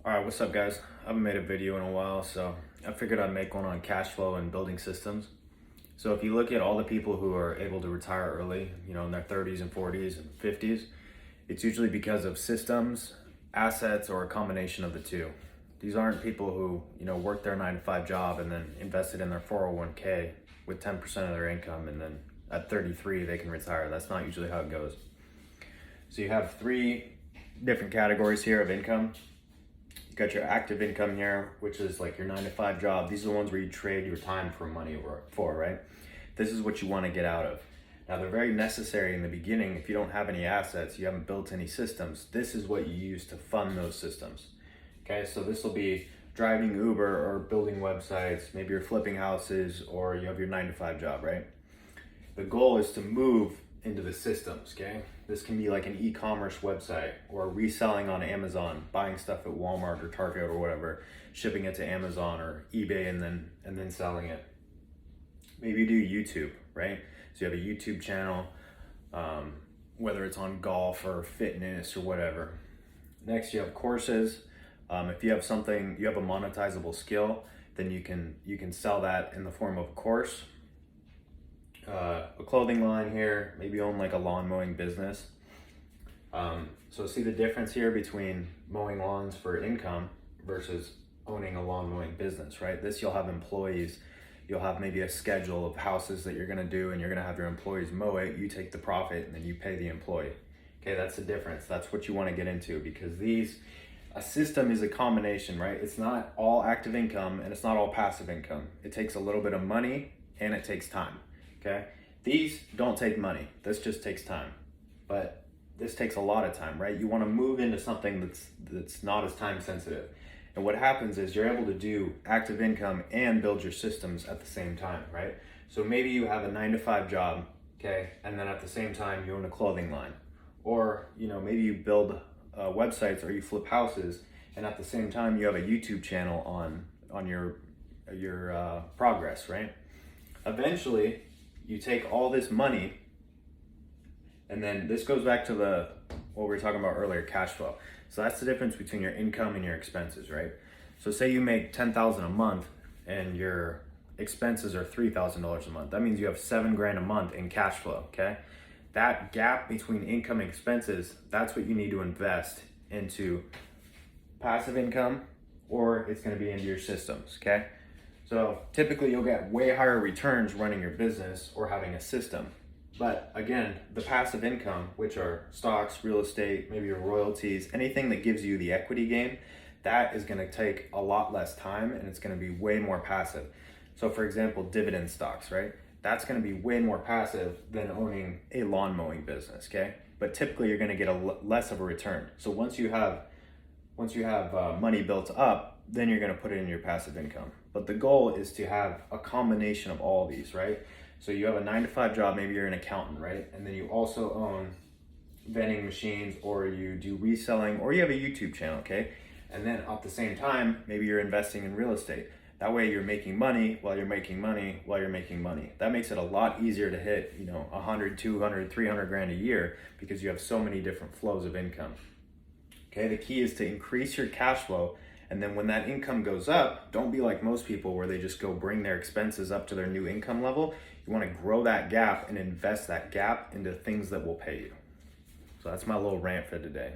All right, what's up guys? I haven't made a video in a while, so I figured I'd make one on cash flow and building systems. So if you look at all the people who are able to retire early, in their 30s and 40s and 50s, it's usually because of systems, assets, or a combination of the two. These aren't people who, work their 9 to 5 job and then invested in their 401k with 10% of their income, and then at 33 they can retire. That's not usually how it goes. So you have three different categories here of income. You got your active income here, which is like your 9 to 5 job. These are the ones where you trade your time for money for, right? This is what you want to get out of. Now, they're very necessary in the beginning. If you don't have any assets, you haven't built any systems, this is what you use to fund those systems. Okay, so this will be driving Uber or building websites. Maybe you're flipping houses, or you have your 9 to 5 job, right? The goal is to move into the systems, okay? This can be like an e-commerce website, or reselling on Amazon, buying stuff at Walmart or Target or whatever, shipping it to Amazon or eBay and then selling it. Maybe you do YouTube, right? So you have a YouTube channel, whether it's on golf or fitness or whatever. Next, you have courses. If you have something, you have a monetizable skill, then you can sell that in the form of a course. A clothing line here, maybe own like a lawn mowing business. So see the difference here between mowing lawns for income versus owning a lawn mowing business, right? This, you'll have employees, you'll have maybe a schedule of houses that you're gonna do, and you're gonna have your employees mow it, you take the profit, and then you pay the employee. Okay, that's the difference. That's what you wanna get into, because a system is a combination, right? It's not all active income and it's not all passive income. It takes a little bit of money and it takes time. Okay, these don't take money. This just takes time, but this takes a lot of time, right? You want to move into something that's not as time sensitive. And what happens is you're able to do active income and build your systems at the same time, right? So maybe you have a 9 to 5 job, okay, and then at the same time you own a clothing line, or maybe you build websites or you flip houses, and at the same time you have a YouTube channel on your progress, right? Eventually, you take all this money, and then this goes back to what we were talking about earlier, cash flow. So that's the difference between your income and your expenses, right? So say you make $10,000 a month and your expenses are $3,000 a month. That means you have $7,000 a month in cash flow, okay? That gap between income and expenses, that's what you need to invest into passive income, or it's gonna be into your systems, okay? So typically you'll get way higher returns running your business or having a system. But again, the passive income, which are stocks, real estate, maybe your royalties, anything that gives you the equity gain, that is gonna take a lot less time, and it's gonna be way more passive. So for example, dividend stocks, right? That's gonna be way more passive than owning a lawn mowing business, okay? But typically you're gonna get less of a return. So once you have money built up, then you're gonna put it in your passive income. But the goal is to have a combination of all these, right? So you have a 9 to 5 job, maybe you're an accountant, right? And then you also own vending machines, or you do reselling, or you have a YouTube channel, okay? And then at the same time, maybe you're investing in real estate. That way you're making money while you're making money while you're making money. That makes it a lot easier to hit, 100, 200, 300 grand a year, because you have so many different flows of income. Okay, the key is to increase your cash flow. And then when that income goes up, don't be like most people where they just go bring their expenses up to their new income level. You want to grow that gap and invest that gap into things that will pay you. So that's my little rant for today.